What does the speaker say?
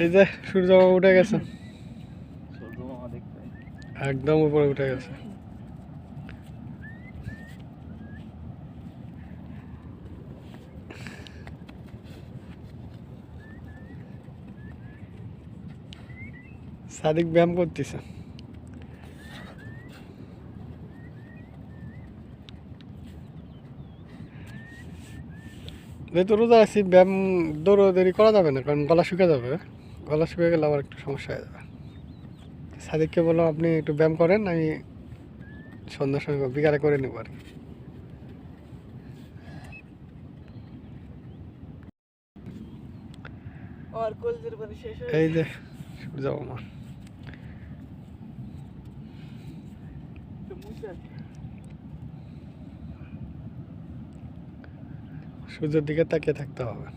এই যে সূর্য মামা উঠে গেছে, সূর্য মামা দেখতে একদম উপরে উঠে গেছে। সাদিক ব্যায়াম করতেছে। যেহেতু রোজা আছি, ব্যায়াম দৌড়াদৌড়ি করা যাবে না, কারণ গলা শুকিয়ে যাবে। গলা শুকিয়ে গেলে আবার একটু সমস্যা হয়ে যাবে। সাদিককে বললাম আপনি একটু ব্যায়াম করেন, আমি সন্ধ্যার সময় বা বিকালে করে নেব আর কি। আর কলেজের বাড়ি শেষ হয়ে এই যে সূর্য মামা সূর্যের দিকে তাকিয়ে থাকতে হবে।